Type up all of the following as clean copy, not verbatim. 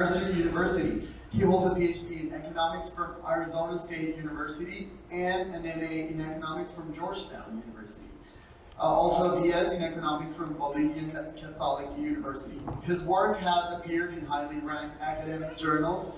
University. He holds a PhD in economics from Arizona State University and an MA in economics from Georgetown University. Also a BS in economics from Bolivian Catholic University. His work has appeared in highly ranked academic journals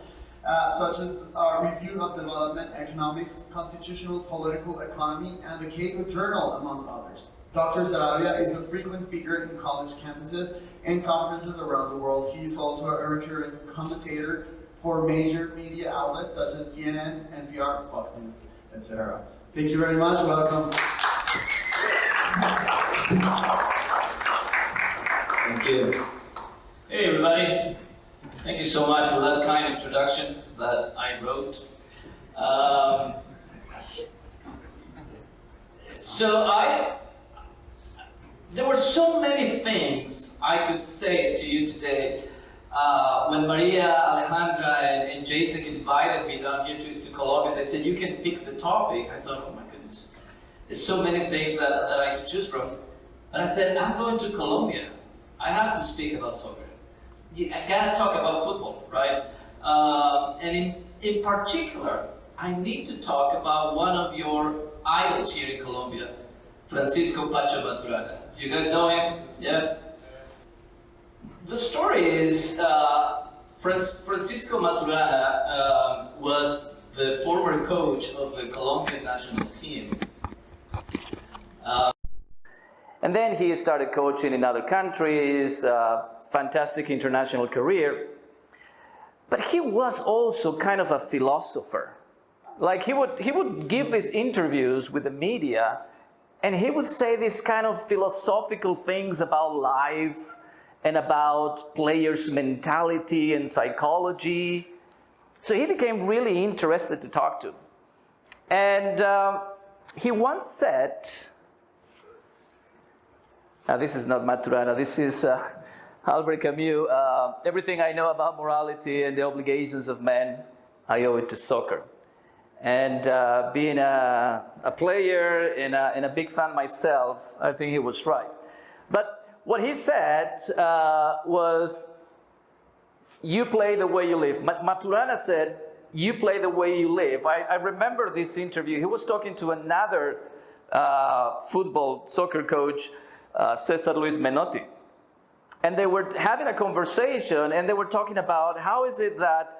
such as Review of Development Economics, Constitutional Political Economy, and the Cato Journal, among others. Dr. Saravia is a frequent speaker in college campuses and conferences around the world. He is also a recurrent commentator for major media outlets such as CNN, NPR, Fox News, etc. Thank you very much. Welcome. Thank you. Hey everybody. Thank you so much for that kind introduction that I wrote. There were so many things I could say to you today. When Maria, Alejandra, and Jacek invited me down here to Colombia, they said, you can pick the topic. I thought, oh my goodness, there's so many things that I could choose from. But I said, I'm going to Colombia. I have to speak about soccer. I gotta talk about football, right? And in particular, I need to talk about one of your idols here in Colombia, Francisco Pacho Maturana. Do you guys know him? Yeah? The story is Francisco Maturana was the former coach of the Colombian national team. And then he started coaching in other countries, fantastic international career. But he was also kind of a philosopher. Like he would give these interviews with the media, and he would say these kind of philosophical things about life and about players' mentality and psychology. So he became really interested to talk to. And he once said, now this is not Maturana, this is Albert Camus, everything I know about morality and the obligations of men, I owe it to soccer. And being a player and a big fan myself, I think he was right. But what he said was, you play the way you live. Maturana said, you play the way you live. I remember this interview. He was talking to another soccer coach, Cesar Luis Menotti. And they were having a conversation, and they were talking about how is it that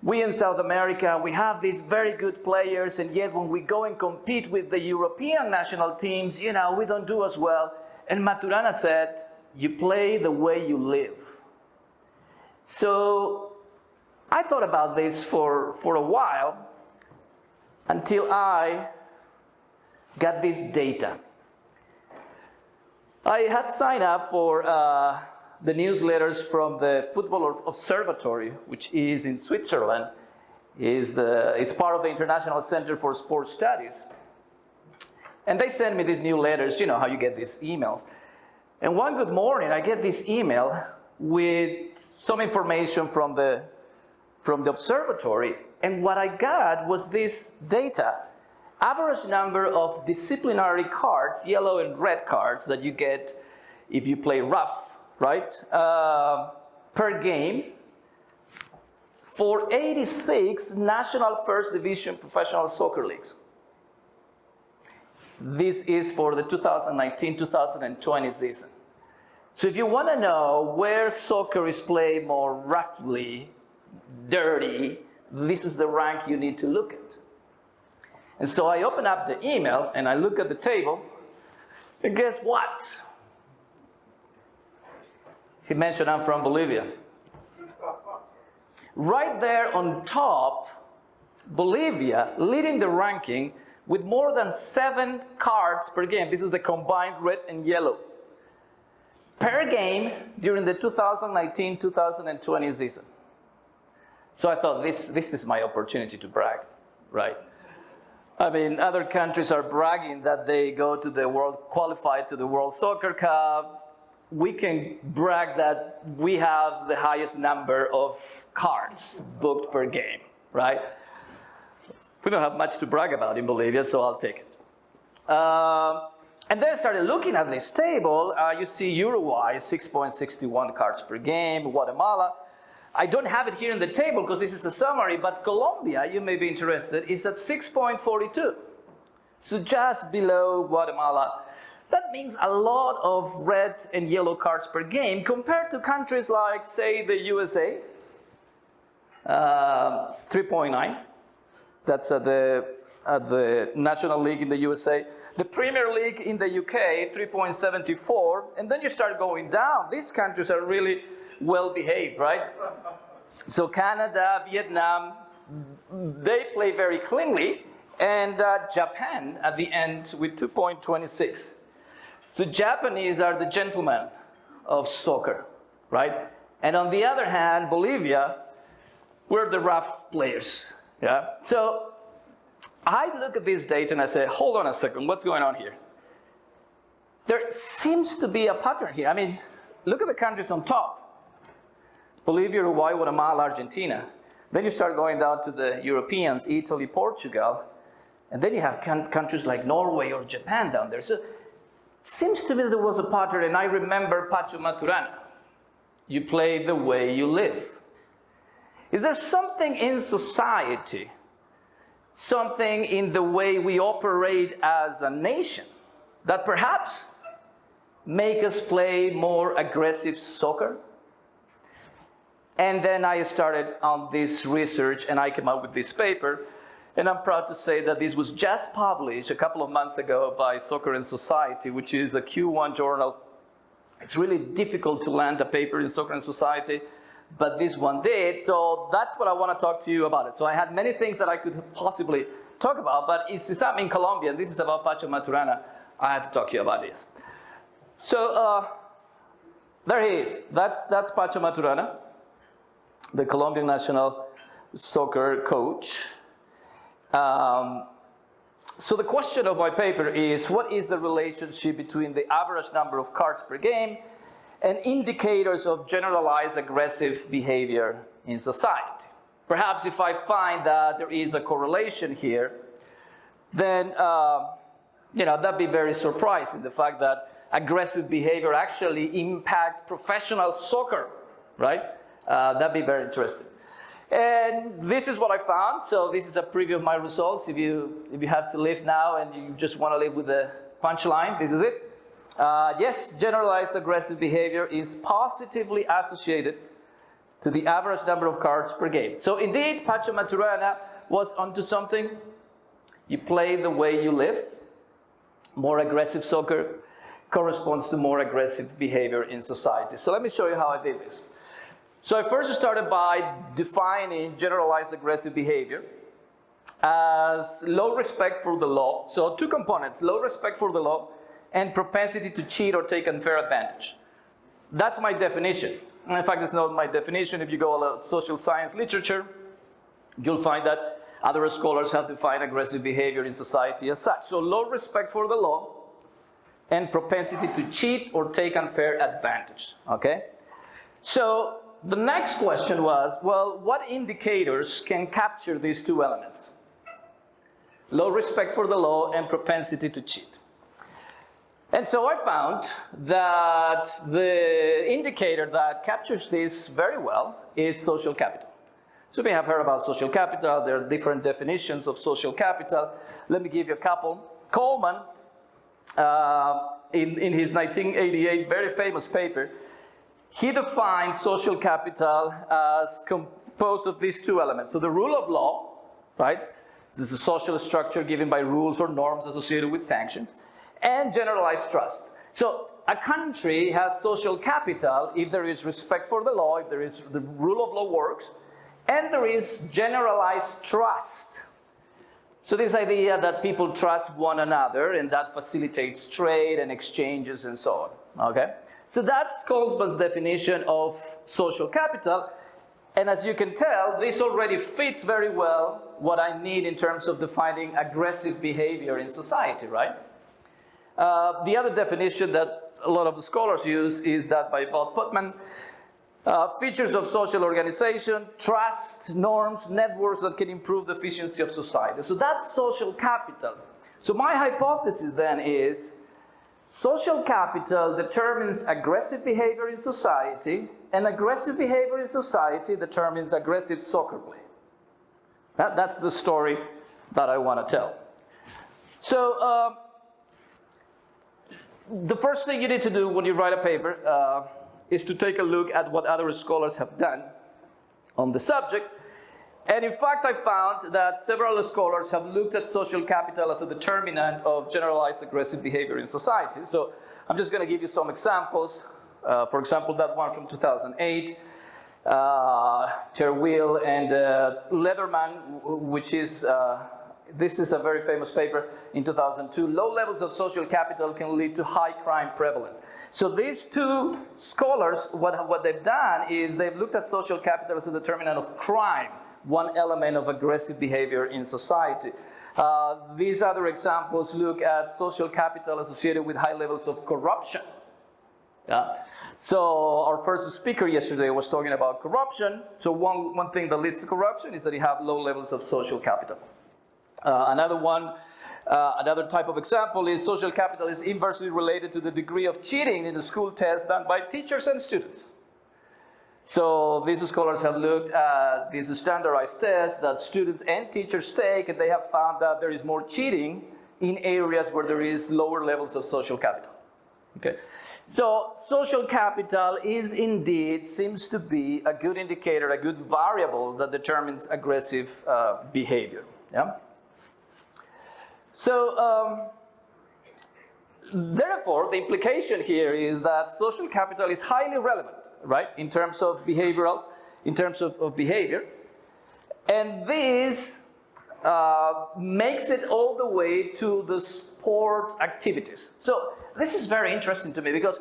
we in South America, we have these very good players, and yet when we go and compete with the European national teams, we don't do as well. And Maturana said, you play the way you live. So I thought about this for a while until I got this data. I had signed up for the newsletters from the Football Observatory, which is in Switzerland. It's part of the International Center for Sports Studies. And they send me these new letters, you know how you get these emails. And one good morning, I get this email with some information from the observatory. And what I got was this data. Average number of disciplinary cards, yellow and red cards, that you get if you play rough, right, per game for 86 national first division professional soccer leagues. This is for the 2019-2020 season. So if you want to know where soccer is played more roughly, dirty, this is the rank you need to look at. And so I open up the email and I look at the table, and guess what? He mentioned I'm from Bolivia. Right there on top, Bolivia leading the ranking with more than 7 cards per game. This is the combined red and yellow. Per game during the 2019-2020 season. So I thought this is my opportunity to brag, right? I mean, other countries are bragging that they go to the qualified to the World Soccer Cup. We can brag that we have the highest number of cards booked per game, right? We don't have much to brag about in Bolivia, so I'll take it. And then I started looking at this table. You see Uruguay, 6.61 cards per game, Guatemala, I don't have it here in the table because this is a summary, but Colombia, you may be interested, is at 6.42. So just below Guatemala. That means a lot of red and yellow cards per game compared to countries like, say, the USA, 3.9. That's at the National League in the USA. The Premier League in the UK, 3.74. And then you start going down. These countries are really well behaved, right? So Canada, Vietnam, they play very cleanly. And Japan at the end with 2.26. So Japanese are the gentlemen of soccer, right? And on the other hand, Bolivia, we're the rough players, yeah? So I look at this data and I say, hold on a second, what's going on here? There seems to be a pattern here. I mean, look at the countries on top. Bolivia, Uruguay, Guatemala, Argentina. Then you start going down to the Europeans, Italy, Portugal. And then you have countries like Norway or Japan down there. So it seems to me there was a pattern, and I remember Pacho Maturana. You play the way you live. Is there something in society, something in the way we operate as a nation, that perhaps make us play more aggressive soccer? And then I started on this research, and I came up with this paper. And I'm proud to say that this was just published a couple of months ago by Soccer and Society, which is a Q1 journal. It's really difficult to land a paper in Soccer and Society, but this one did. So that's what I want to talk to you about it. So I had many things that I could possibly talk about, but since I'm in Colombia, and this is about Pacho Maturana, I had to talk to you about this. So there he is. That's Pacho Maturana, the Colombian national soccer coach. So the question of my paper is, what is the relationship between the average number of cards per game and indicators of generalized aggressive behavior in society? Perhaps if I find that there is a correlation here, then that'd be very surprising, the fact that aggressive behavior actually impact professional soccer, right? That'd be very interesting. And this is what I found. So this is a preview of my results. If you have to live now and you just want to live with the punchline, this is it. Yes, generalized aggressive behavior is positively associated to the average number of cards per game. So indeed, Pacho Maturana was onto something. You play the way you live. More aggressive soccer corresponds to more aggressive behavior in society. So let me show you how I did this. So I first started by defining generalized aggressive behavior as low respect for the law. So two components, low respect for the law and propensity to cheat or take unfair advantage. That's my definition. And in fact, it's not my definition. If you go to social science literature, you'll find that other scholars have defined aggressive behavior in society as such. So low respect for the law and propensity to cheat or take unfair advantage, okay? So the next question was, well, what indicators can capture these two elements? Low respect for the law and propensity to cheat. And so I found that the indicator that captures this very well is social capital. So you may have heard about social capital. There are different definitions of social capital. Let me give you a couple. Coleman, in his 1988 very famous paper, he defined social capital as composed of these two elements. So the rule of law, right? This is a social structure given by rules or norms associated with sanctions, and generalized trust. So a country has social capital if there is respect for the law, if there is the rule of law works, and there is generalized trust. So this idea that people trust one another and that facilitates trade and exchanges and so on, okay? So that's Coleman's definition of social capital. And as you can tell, this already fits very well what I need in terms of defining aggressive behavior in society, right? The other definition that a lot of the scholars use is that by Bob Putman, features of social organization, trust, norms, networks that can improve the efficiency of society. So that's social capital. So my hypothesis then is social capital determines aggressive behavior in society, and aggressive behavior in society determines aggressive soccer play. That's the story that I want to tell. So, the first thing you need to do when you write a paper is to take a look at what other scholars have done on the subject. And in fact, I found that several scholars have looked at social capital as a determinant of generalized aggressive behavior in society. So I'm just going to give you some examples. For example, that one from 2008, Terwil and Leatherman, which is, this is a very famous paper in 2002. Low levels of social capital can lead to high crime prevalence. So these two scholars, what they've done is they've looked at social capital as a determinant of crime, one element of aggressive behavior in society. These other examples look at social capital associated with high levels of corruption. Yeah. So our first speaker yesterday was talking about corruption. So one thing that leads to corruption is that you have low levels of social capital. Another type of example is social capital is inversely related to the degree of cheating in the school test done by teachers and students. So these scholars have looked at these standardized tests that students and teachers take, and they have found that there is more cheating in areas where there is lower levels of social capital. Okay. So social capital is indeed, seems to be a good indicator, a good variable that determines aggressive behavior. Yeah. So therefore, the implication here is that social capital is highly relevant, right, in terms of behavior, and this makes it all the way to the sport activities. So this is very interesting to me because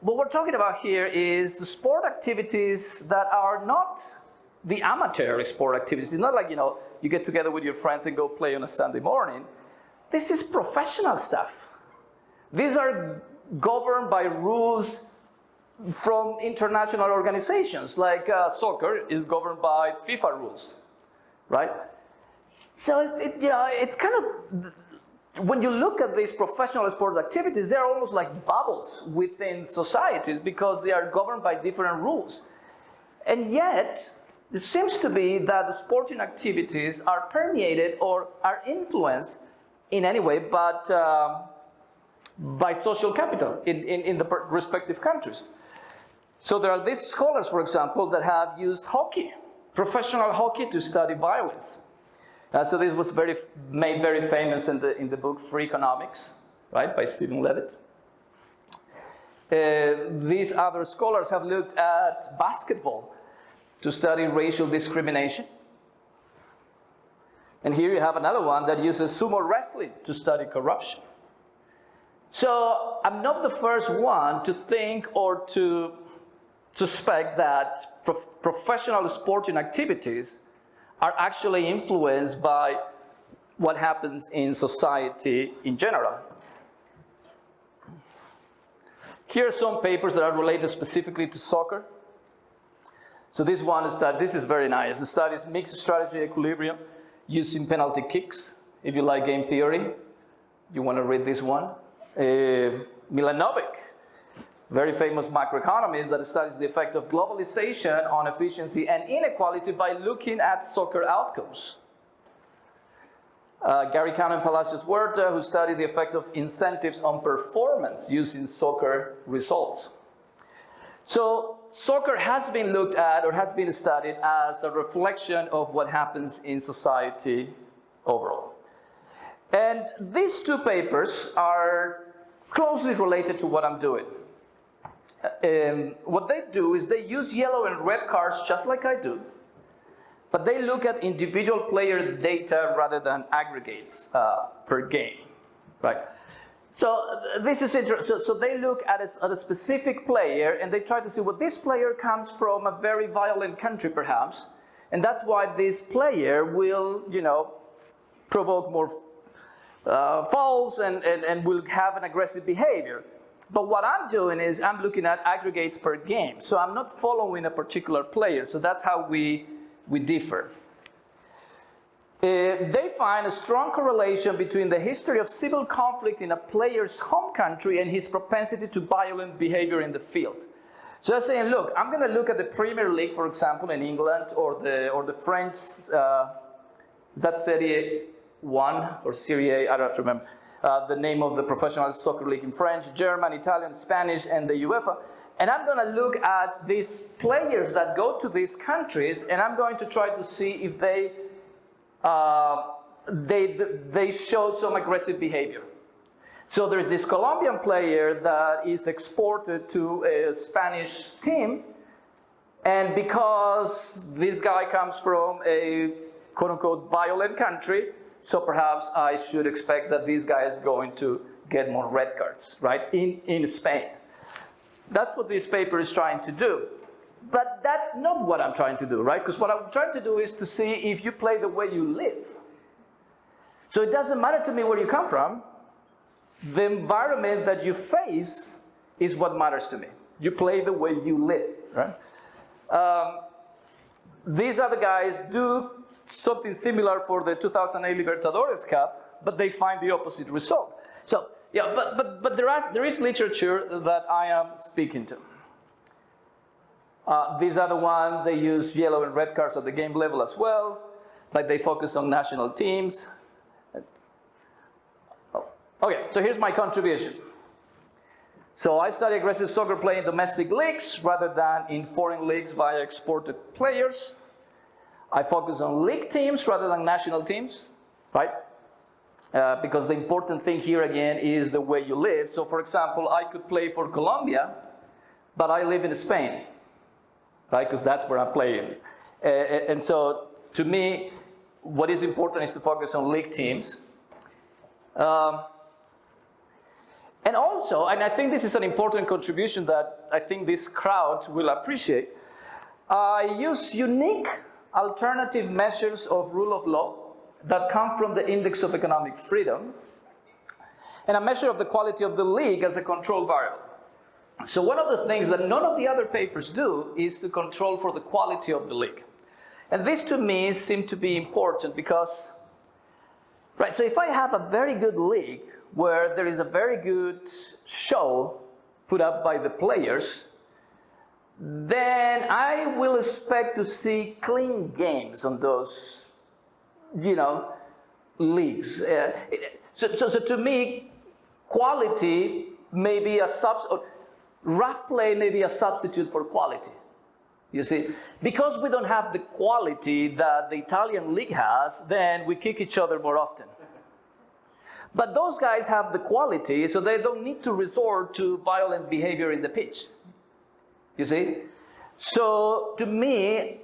what we're talking about here is the sport activities that are not the amateur sport activities. It's not like, you get together with your friends and go play on a Sunday morning. This is professional stuff. These are governed by rules from international organizations, like soccer is governed by FIFA rules, right? So it's kind of, when you look at these professional sports activities, they're almost like bubbles within societies because they are governed by different rules. And yet, it seems to be that the sporting activities are permeated or are influenced in any way but by social capital in the respective countries. So there are these scholars, for example, that have used hockey, professional hockey, to study violence. So this was made very famous in the book Free Economics, right, by Stephen Levitt. These other scholars have looked at basketball to study racial discrimination. And here you have another one that uses sumo wrestling to study corruption. So I'm not the first one to think or to suspect that professional sporting activities are actually influenced by what happens in society in general. Here are some papers that are related specifically to soccer. So this one is that this is very nice. The study is mixed strategy equilibrium using penalty kicks. If you like game theory, you want to read this one. Milanovic, very famous macroeconomist that studies the effect of globalization on efficiency and inequality by looking at soccer outcomes. Gary Cano and Palacios Huerta, who study the effect of incentives on performance using soccer results. So soccer has been looked at or has been studied as a reflection of what happens in society overall. And these two papers are closely related to what I'm doing. What they do is they use yellow and red cards just like I do, but they look at individual player data rather than aggregates per game, right? So this is interesting. So they look at a specific player and they try to see, well, this player comes from a very violent country perhaps, and that's why this player will, provoke more fouls and will have an aggressive behavior. But what I'm doing is I'm looking at aggregates per game. So I'm not following a particular player. So that's how we differ. they find a strong correlation between the history of civil conflict in a player's home country and his propensity to violent behavior in the field. So they're saying, look, I'm going to look at the Premier League, for example, in England, or the French, that's Serie 1 or Serie A, I don't remember the name of the professional soccer league in French, German, Italian, Spanish, and the UEFA. And I'm going to look at these players that go to these countries, and I'm going to try to see if they show some aggressive behavior. So there's this Colombian player that is exported to a Spanish team, and because this guy comes from a quote-unquote violent country, so perhaps I should expect that this guy is going to get more red cards, right, in Spain. That's what this paper is trying to do. But that's not what I'm trying to do, right? Because what I'm trying to do is to see if you play the way you live. So it doesn't matter to me where you come from. The environment that you face is what matters to me. You play the way you live, right? These other guys do something similar for the 2008 Libertadores Cup, but they find the opposite result. So, yeah, but there is literature that I am speaking to. These other ones, they use yellow and red cards at the game level as well, like they focus on national teams. Okay, so here's my contribution. So I study aggressive soccer play in domestic leagues rather than in foreign leagues via exported players. I focus on league teams rather than national teams, right? Because the important thing here again is the way you live. So for example, I could play for Colombia, but I live in Spain, right? Because that's where I'm playing. And so to me, what is important is to focus on league teams. And also, and I think this is an important contribution that I think this crowd will appreciate, I use unique alternative measures of rule of law that come from the Index of Economic Freedom, and a measure of the quality of the league as a control variable. So one of the things that none of the other papers do is to control for the quality of the league. And this to me seemed to be important because, right, so if I have a very good league where there is a very good show put up by the players, then I will expect to see clean games on those, leagues. So to me, quality may be rough play may be a substitute for quality. You see, because we don't have the quality that the Italian league has, then we kick each other more often. But those guys have the quality, so they don't need to resort to violent behavior in the pitch. You see? So to me,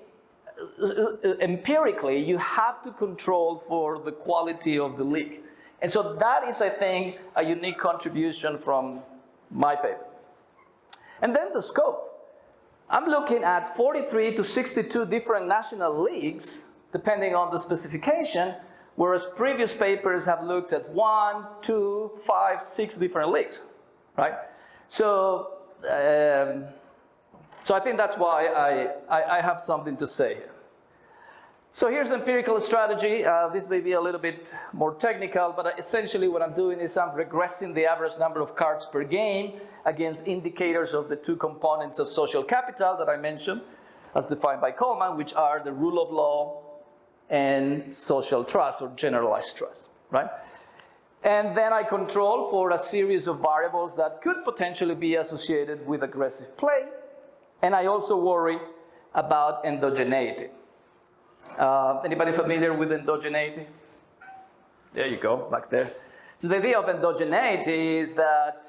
empirically, you have to control for the quality of the league. And so that is, I think, a unique contribution from my paper. And then the scope. I'm looking at 43 to 62 different national leagues, depending on the specification, whereas previous papers have looked at 1, 2, 5, 6 different leagues, right? So I think that's why I have something to say here. So here's the empirical strategy. This may be a little bit more technical, but essentially what I'm doing is I'm regressing the average number of cards per game against indicators of the two components of social capital that I mentioned, as defined by Coleman, which are the rule of law and social trust or generalized trust, right? And then I control for a series of variables that could potentially be associated with aggressive play. And I also worry about endogeneity. Anybody familiar with endogeneity? There you go, back there. So the idea of endogeneity is that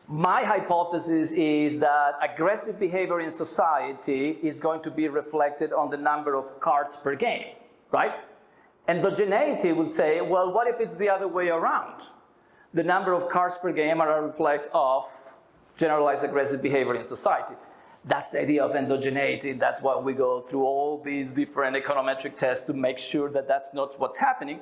my hypothesis is that aggressive behavior in society is going to be reflected on the number of cards per game, right? Endogeneity would say, well, what if it's the other way around? The number of cards per game are a reflect of generalized aggressive behavior in society. That's the idea of endogeneity. That's why we go through all these different econometric tests to make sure that that's not what's happening.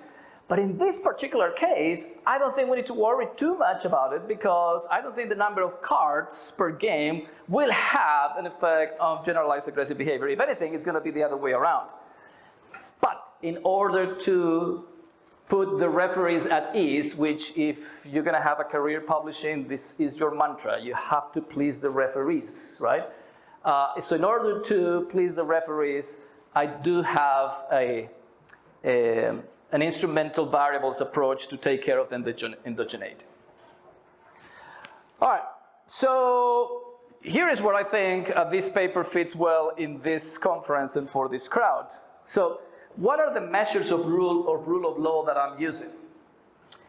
But in this particular case, I don't think we need to worry too much about it because I don't think the number of cards per game will have an effect on generalized aggressive behavior. If anything, it's going to be the other way around. But in order to put the referees at ease, which if you're going to have a career publishing, this is your mantra. You have to please the referees, right? So in order to please the referees, I do have an instrumental variables approach to take care of endogeneity. All right, so here is where I think this paper fits well in this conference and for this crowd. So what are the measures of rule of law that I'm using?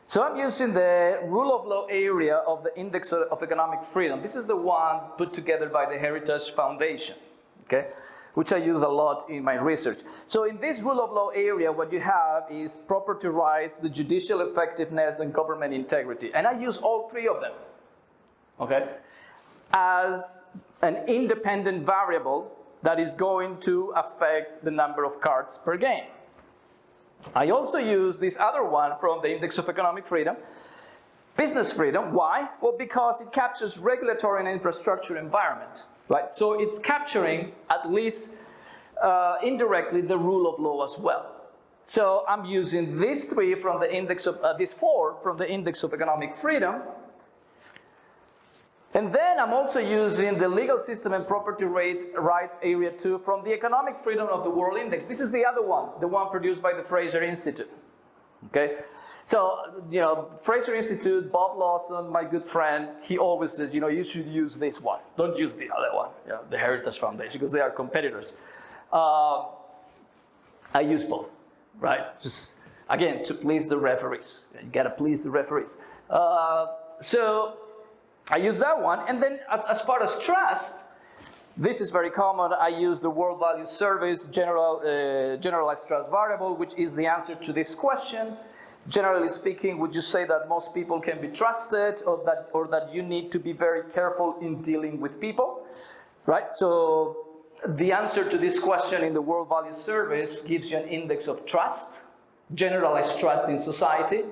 So I'm using the rule of law area of the Index of Economic Freedom. This is the one put together by the Heritage Foundation, okay, which I use a lot in my research. So in this rule of law area, what you have is property rights, the judicial effectiveness, and government integrity. And I use all three of them, okay, as an independent variable that is going to affect the number of cards per game. I also use this other one from the Index of Economic Freedom, business freedom. Why? Well, because it captures regulatory and infrastructure environment, right? So it's capturing, at least indirectly, the rule of law as well. So I'm using these three from the index of, these four from the Index of Economic Freedom. And then I'm also using the legal system and property rights area 2 from the Economic Freedom of the World Index. This is the other one, the one produced by the Fraser Institute. Okay? So, Fraser Institute, Bob Lawson, my good friend, he always says, you should use this one. Don't use the other one, the Heritage Foundation, because they are competitors. I use both, right? Just, again, to please the referees. You gotta please the referees. So I use that one, and then as far as trust, this is very common. I use the World Value Service Generalized Trust Variable, which is the answer to this question. Generally speaking, would you say that most people can be trusted, or that you need to be very careful in dealing with people, right? So the answer to this question in the World Value Service gives you an index of trust, generalized trust in society.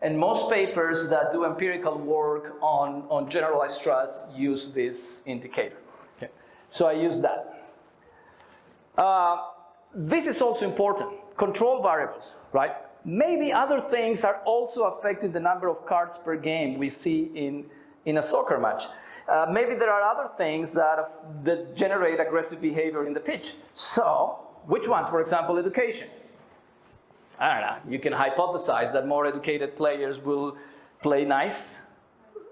And most papers that do empirical work on generalized trust use this indicator. Okay. So I use that. This is also important. Control variables, right? Maybe other things are also affecting the number of cards per game we see in a soccer match. Maybe there are other things that generate aggressive behavior in the pitch. So, which ones? For example, education. I don't know, you can hypothesize that more educated players will play nice,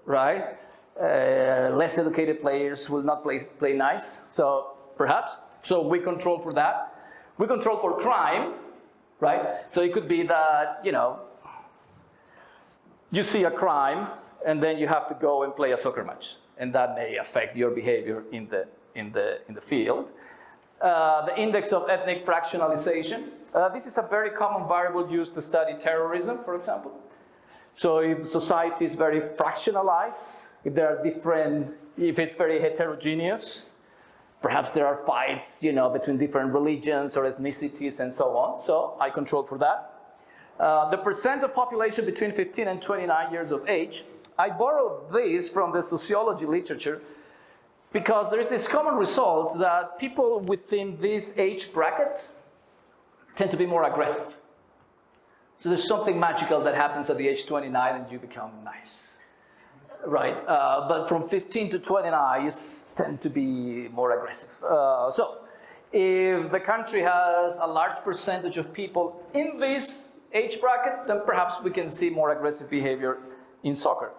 right? Less educated players will not play nice, so perhaps. So we control for that. We control for crime, right? So it could be that, you see a crime and then you have to go and play a soccer match, and that may affect your behavior in the field. The index of ethnic fractionalization. This is a very common variable used to study terrorism, for example. So if society is very fractionalized, if there are if it's very heterogeneous, perhaps there are fights, between different religions or ethnicities and so on. So I control for that. The percent of population between 15 and 29 years of age. I borrowed this from the sociology literature because there is this common result that people within this age bracket tend to be more aggressive. So there's something magical that happens at the age 29 and you become nice, right? But from 15 to 29, you tend to be more aggressive. So if the country has a large percentage of people in this age bracket, then perhaps we can see more aggressive behavior in soccer.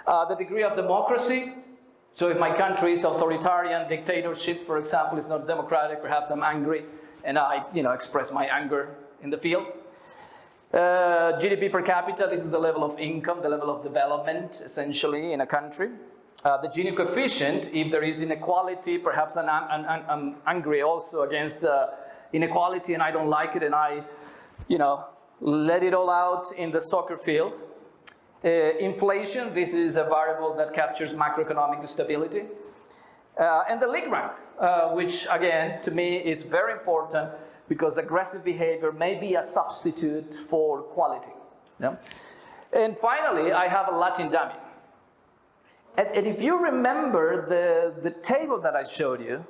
The degree of democracy. So if my country is authoritarian, dictatorship, for example, is not democratic, perhaps I'm angry, and I, express my anger in the field. GDP per capita, this is the level of income, the level of development, essentially, in a country. The Gini coefficient, if there is inequality, perhaps I'm angry also against inequality, and I don't like it, and I, let it all out in the soccer field. Inflation, this is a variable that captures macroeconomic stability. And the league rank, which again, to me, is very important because aggressive behavior may be a substitute for quality. Yeah? And finally, I have a Latin dummy. And if you remember the table that I showed you,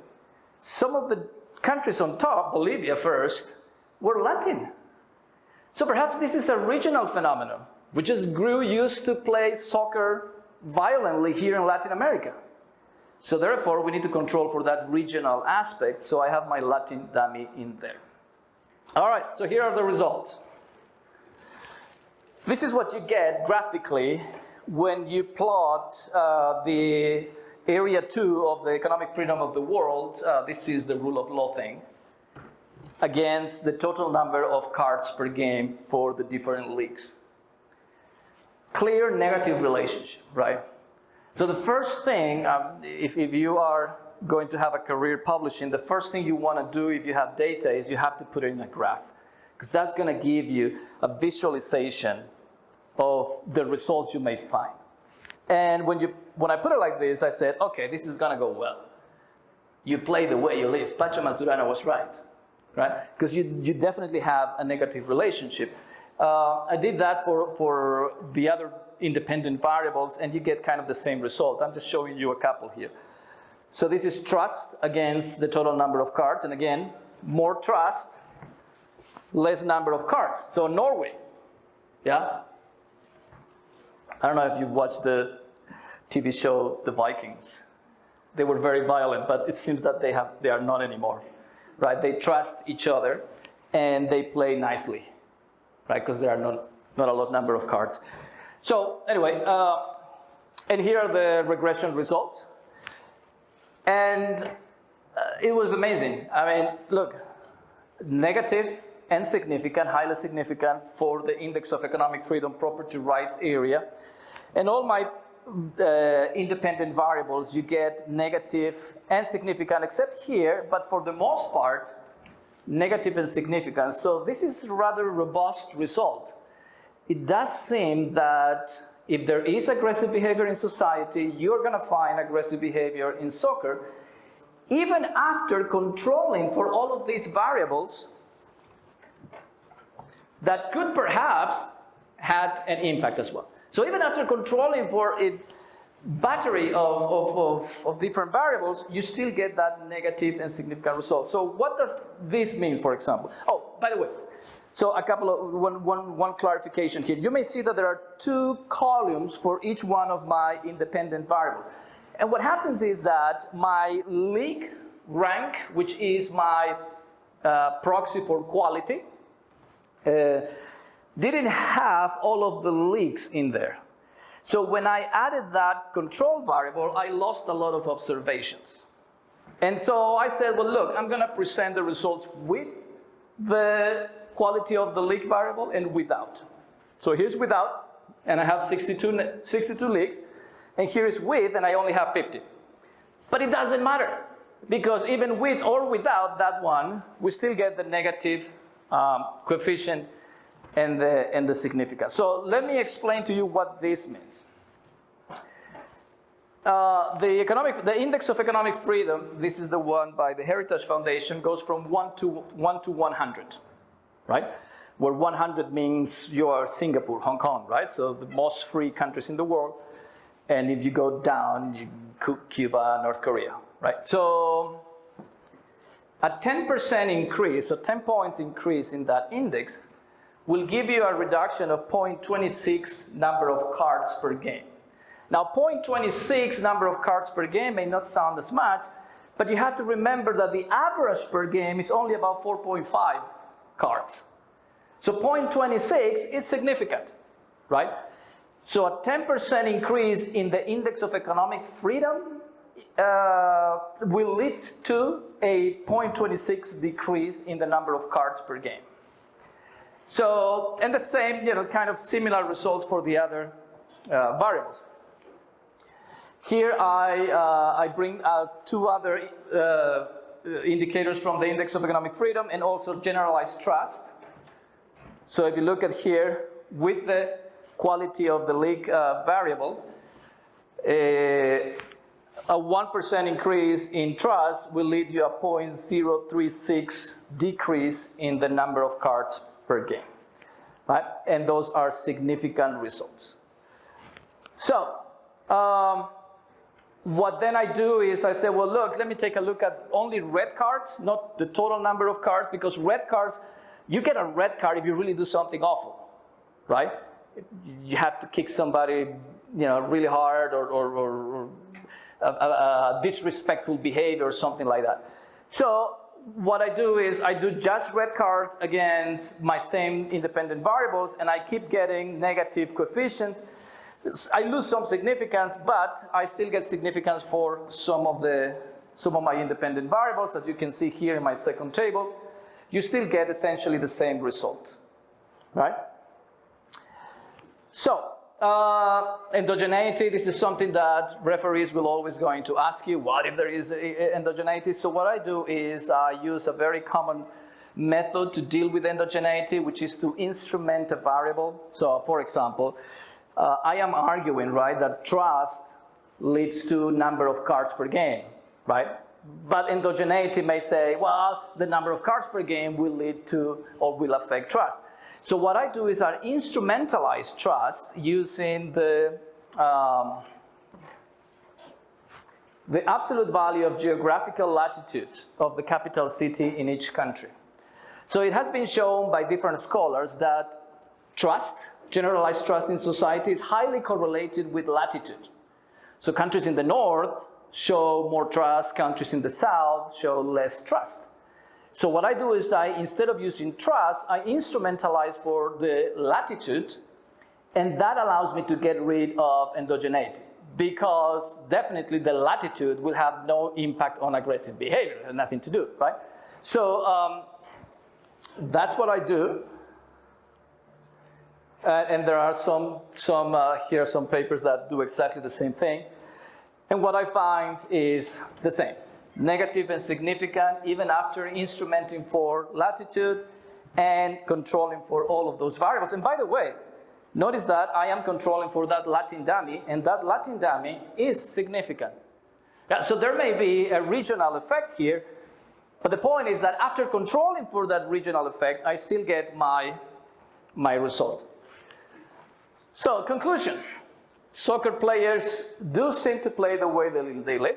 some of the countries on top, Bolivia first, were Latin. So perhaps this is a regional phenomenon. We just grew used to play soccer violently here in Latin America. So therefore, we need to control for that regional aspect. So I have my Latin dummy in there. All right, so here are the results. This is what you get graphically when you plot the area 2 of the economic freedom of the world. This is the rule of law thing, against the total number of cards per game for the different leagues. Clear negative relationship, right? So the first thing, if you are going to have a career publishing, the first thing you want to do if you have data is you have to put it in a graph, because that's going to give you a visualization of the results you may find. And when I put it like this, I said, okay, this is going to go well. You play the way you live. Pacho Maturana was right? Because you definitely have a negative relationship. I did that for the other independent variables, and you get kind of the same result. I'm just showing you a couple here. So this is trust against the total number of cards, and again, more trust, less number of cards. So Norway, yeah? I don't know if you've watched the TV show The Vikings. They were very violent, but it seems that they are not anymore, right? They trust each other, and they play nicely, right? Because there are not a lot number of cards. So anyway, and here are the regression results. And it was amazing. I mean, look, negative and significant, highly significant for the index of economic freedom, property rights area. And all my independent variables, you get negative and significant, except here, but for the most part, negative and significant. So this is a rather robust result. It does seem that if there is aggressive behavior in society, you're going to find aggressive behavior in soccer, even after controlling for all of these variables that could perhaps had an impact as well. So even after controlling for a battery of different variables, you still get that negative and significant result. So what does this mean, for example? Oh, by the way, so a couple of one clarification here. You may see that there are 2 columns for each one of my independent variables. And what happens is that my league rank, which is my proxy for quality, didn't have all of the leagues in there. So when I added that control variable, I lost a lot of observations. And so I said, well, look, I'm going to present the results with the quality of the league variable and without. So here's without, and I have 62 leagues, and here is with, and I only have 50. But it doesn't matter, because even with or without that one, we still get the negative coefficient and the significance. So let me explain to you what this means. The index of economic freedom, this is the one by the Heritage Foundation, goes from 1 to 100, right? Where 100 means you are Singapore, Hong Kong, right? So the most free countries in the world. And if you go down, Cuba, North Korea, right? So a 10% increase, so 10 points increase in that index will give you a reduction of 0.26 number of cards per game. Now, 0.26 number of cards per game may not sound as much, but you have to remember that the average per game is only about 4.5 cards. So 0.26 is significant, right? So a 10% increase in the index of economic freedom will lead to a 0.26 decrease in the number of cards per game. So, and the same, kind of similar results for the other variables. Here I bring out 2 other indicators from the index of economic freedom and also generalized trust. So if you look at here, with the quality of the league variable, a 1% increase in trust will lead you a 0.036 decrease in the number of cards per game, right? And those are significant results. So, what then I do is I say, well, look, let me take a look at only red cards, not the total number of cards, because red cards You get a red card if you really do something awful, right? You have to kick somebody, really hard, or disrespectful behavior or something like that. So what I do is I do just red cards against my same independent variables, and I keep getting negative coefficient. I lose some significance, but I still get significance for some of my independent variables. As you can see here in my second table, you still get essentially the same result, right? So, endogeneity, this is something that referees will always going to ask you, what if there is endogeneity? So what I do is I use a very common method to deal with endogeneity, which is to instrument a variable. So, for example, I am arguing, right, that trust leads to number of cards per game, right? But endogeneity may say, well, the number of cards per game will lead to or will affect trust. So what I do is I instrumentalize trust using the absolute value of geographical latitude of the capital city in each country. So it has been shown by different scholars that trust, generalized trust in society, is highly correlated with latitude. So countries in the north show more trust, countries in the south show less trust. So what I do is instead of using trust, I instrumentalize for the latitude, and that allows me to get rid of endogeneity, because definitely the latitude will have no impact on aggressive behavior, it has nothing to do, right? So that's what I do. And there are here are some papers that do exactly the same thing. And what I find is the same. Negative and significant, even after instrumenting for latitude and controlling for all of those variables. And by the way, notice that I am controlling for that Latin dummy, and that Latin dummy is significant. Yeah, so there may be a regional effect here, but the point is that after controlling for that regional effect, I still get my result. So, conclusion. Soccer players do seem to play the way they live,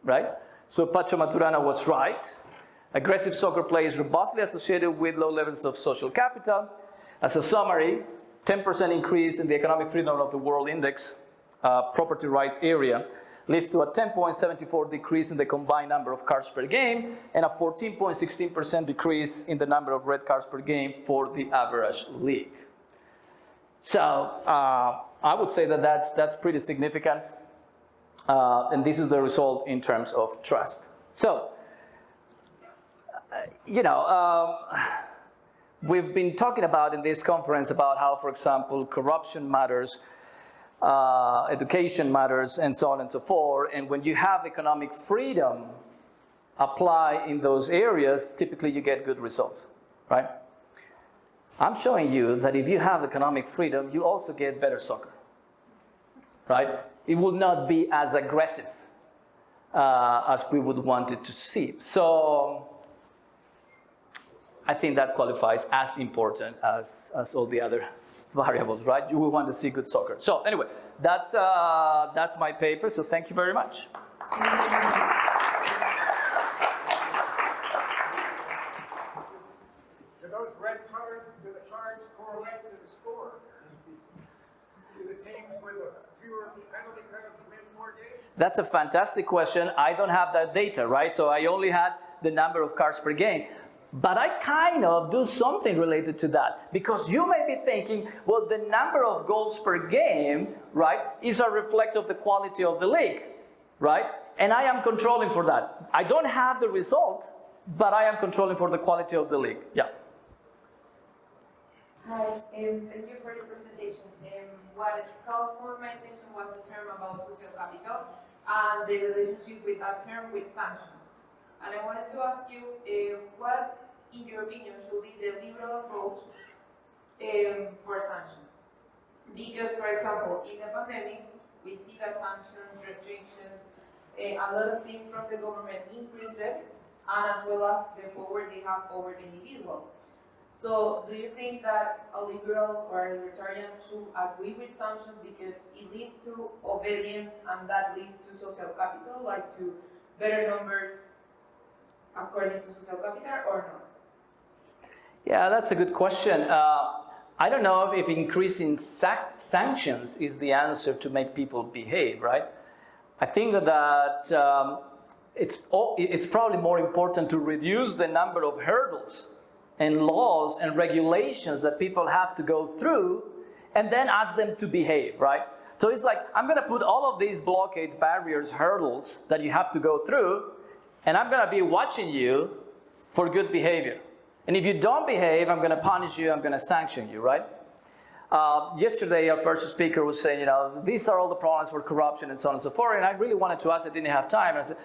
right? So Pacho Maturana was right. Aggressive soccer play is robustly associated with low levels of social capital. As a summary, 10% increase in the economic freedom of the world index, property rights area, leads to a 10.74 decrease in the combined number of cards per game, and a 14.16% decrease in the number of red cards per game for the average league. So I would say that that's pretty significant. And this is the result in terms of trust. So, we've been talking about in this conference about how, for example, corruption matters, education matters, and so on and so forth. And when you have economic freedom apply in those areas, typically you get good results, right? I'm showing you that if you have economic freedom, you also get better soccer, right? It will not be as aggressive as we would want it to see. So I think that qualifies as important as all the other variables, right? You will want to see good soccer. So anyway, that's my paper. So thank you very much. Do those red cards, do the cards correlate to the score? Do the teams with fewer penalty cards win more games? That's a fantastic question. I don't have that data, right? So I only had the number of cards per game. But I kind of do something related to that. Because you may be thinking, well, the number of goals per game, right, is a reflect of the quality of the league, right? And I am controlling for that. I don't have the result, but I am controlling for the quality of the league. Yeah. Hi, thank you for your presentation. What called for my attention was the term about social capital and the relationship with that term with sanctions. And I wanted to ask you, what, in your opinion, should be the liberal approach for sanctions? Because, for example, in the pandemic, we see that sanctions, restrictions, a lot of things from the government increase it, and as well as the power they have over the individual. So, do you think that a liberal or a libertarian should agree with sanctions because it leads to obedience and that leads to social capital, like to better numbers according to social capital, or not? Yeah, that's a good question. I don't know if increasing sanctions is the answer to make people behave, right? I think that it's probably more important to reduce the number of hurdles and laws and regulations that people have to go through and then ask them to behave, right? So it's like, I'm going to put all of these blockades, barriers, hurdles that you have to go through, and I'm going to be watching you for good behavior. And if you don't behave, I'm going to punish you, I'm going to sanction you, right? Yesterday, our first speaker was saying, these are all the problems for corruption and so on and so forth, and I really wanted to ask, I didn't have time. I said,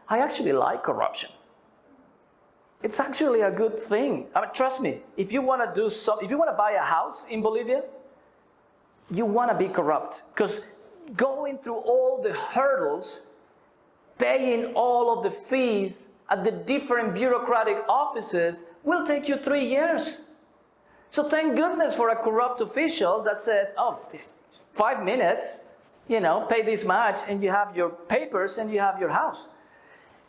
I actually like corruption. It's actually a good thing. I mean, trust me, if you want to buy a house in Bolivia, you want to be corrupt. Because going through all the hurdles, paying all of the fees at the different bureaucratic offices will take you 3 years. So thank goodness for a corrupt official that says, 5 minutes, pay this much, and you have your papers and you have your house.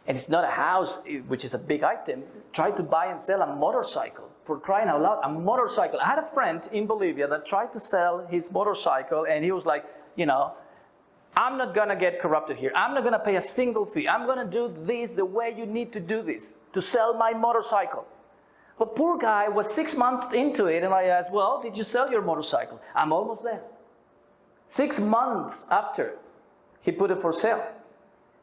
And it's not a house, which is a big item. Try to buy and sell a motorcycle, for crying out loud, a motorcycle. I had a friend in Bolivia that tried to sell his motorcycle, and he was like, I'm not going to get corrupted here. I'm not going to pay a single fee. I'm going to do this the way you need to do this, to sell my motorcycle. But poor guy was 6 months into it, and I asked, well, did you sell your motorcycle? I'm almost there. 6 months after, he put it for sale.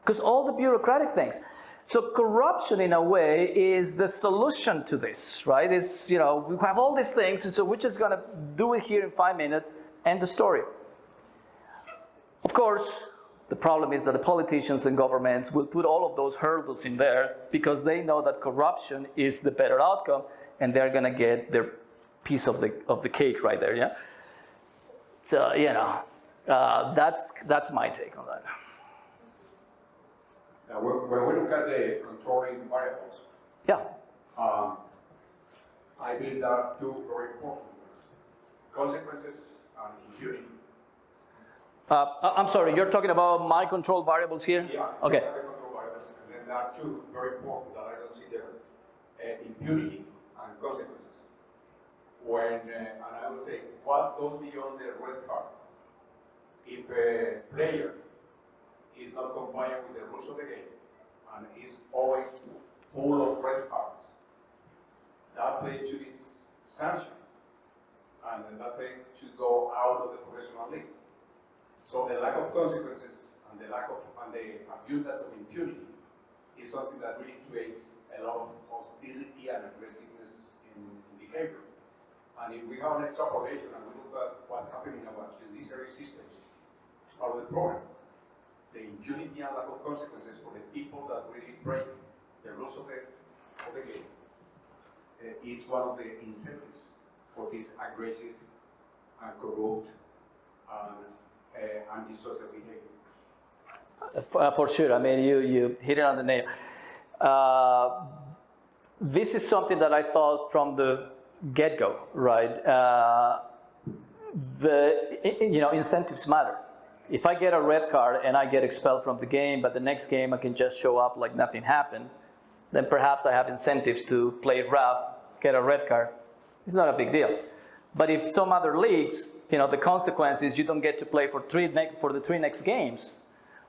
Because all the bureaucratic things. So corruption, in a way, is the solution to this, right? It's, we have all these things, and so we're just going to do it here in 5 minutes, end the story. Of course, the problem is that the politicians and governments will put all of those hurdles in there because they know that corruption is the better outcome, and they're going to get their piece of the cake right there, yeah? So, that's my take on that. Now, when we look at the controlling variables, Yeah. I believe there are two very important ones: consequences and impunity. I'm sorry, you're talking about my control variables here? Yeah, Okay. the control variables, and then there are two very important that I don't see there: impunity and consequences. And I would say, what goes beyond the red card? If a player is not compliant with the rules of the game and is always full of red cards, that player should be sanctioned, and that player should go out of the professional league. So the lack of consequences and the abuse of impunity is something that really creates a lot of hostility and aggressiveness in behavior. And if we have an extrapolation and we look at what's happening in our judiciary systems, it's part of the problem. The impunity and lack of consequences for the people that really break the rules of the game is one of the incentives for this aggressive and corrupt and antisocial behavior. For sure. I mean, you hit it on the nail. This is something that I thought from the get-go, right? Incentives matter. If I get a red card and I get expelled from the game, but the next game I can just show up like nothing happened, then perhaps I have incentives to play rough, get a red card. It's not a big deal. But if some other leagues, the consequence is you don't get to play for the 3 next games,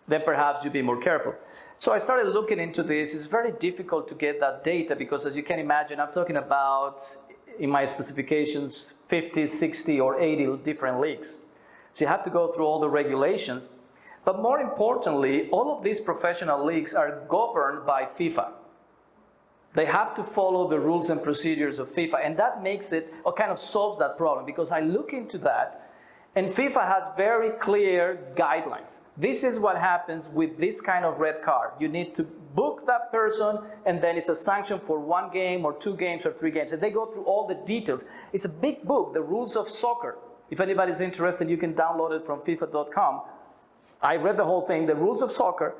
then perhaps you'd be more careful. So I started looking into this. It's very difficult to get that data because, as you can imagine, I'm talking about, in my specifications, 50, 60, or 80 different leagues. So you have to go through all the regulations. But more importantly, all of these professional leagues are governed by FIFA. They have to follow the rules and procedures of FIFA, and that makes it, or kind of solves that problem, because I look into that, and FIFA has very clear guidelines. This is what happens with this kind of red card. You need to book that person, and then it's a sanction for 1 game, or 2 games, or 3 games. And they go through all the details. It's a big book, The Rules of Soccer. If anybody's interested, you can download it from FIFA.com. I read the whole thing, The Rules of Soccer.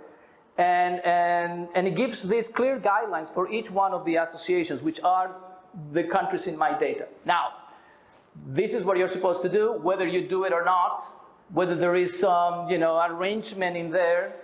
And it gives these clear guidelines for each one of the associations, which are the countries in my data. Now, this is what you're supposed to do, whether you do it or not, whether there is some, arrangement in there,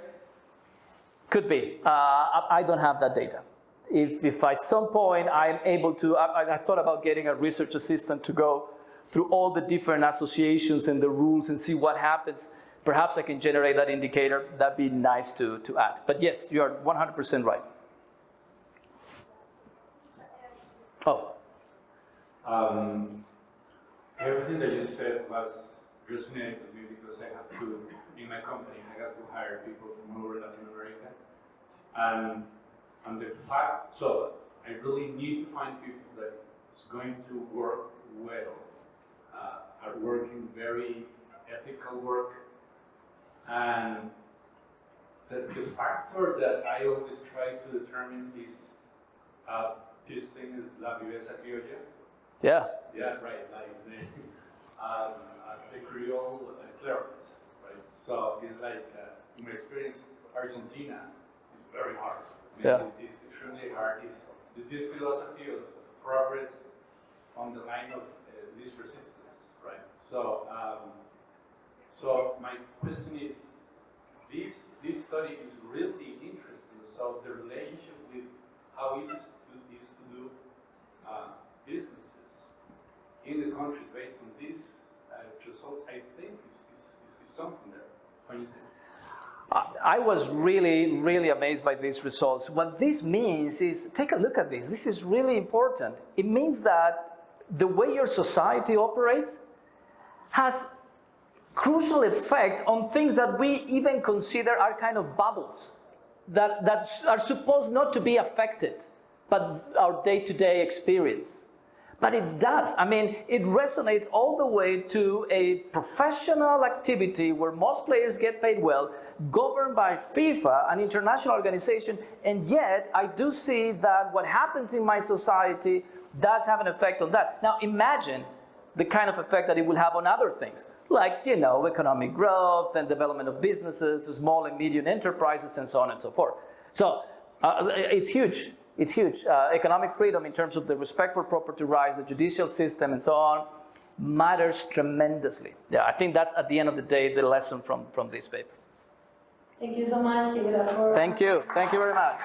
could be. I don't have that data. if at some point I'm able to, I thought about getting a research assistant to go through all the different associations and the rules and see what happens. Perhaps I can generate that indicator. That'd be nice to add. But yes, you are 100% right. Oh. Everything that you said was resonated with me because I have to, in my company, I have to hire people from over Latin America. And the fact, so I really need to find people that is going to work well, are working very ethical work. And the factor that I always try to determine is this thing is la viveza criolla. Yeah. Yeah, right, like the Creole clerics, right? So it's like, in my experience, Argentina is very hard. I mean, Yeah. It's extremely hard. It's this philosophy of progress on the line of least resistance, right? So, so my question is, this study is really interesting. So the relationship with how easy it is to do businesses in the country based on these results, I think is something there. What do you think? I was really, really amazed by these results. What this means is, take a look at this. This is really important. It means that the way your society operates has crucial effect on things that we even consider are kind of bubbles that are supposed not to be affected by our day-to-day experience. But it does. I mean, it resonates all the way to a professional activity where most players get paid well, governed by FIFA, an international organization, and yet I do see that what happens in my society does have an effect on that. Now imagine the kind of effect that it will have on other things, like, you know, economic growth and development of businesses, small and medium enterprises, and so on and so forth. So it's huge. It's huge. Economic freedom in terms of the respect for property rights, the judicial system, and so on, matters tremendously. Yeah, I think that's, at the end of the day, the lesson from this paper. Thank you so much. Give it up for... Thank you. Thank you very much.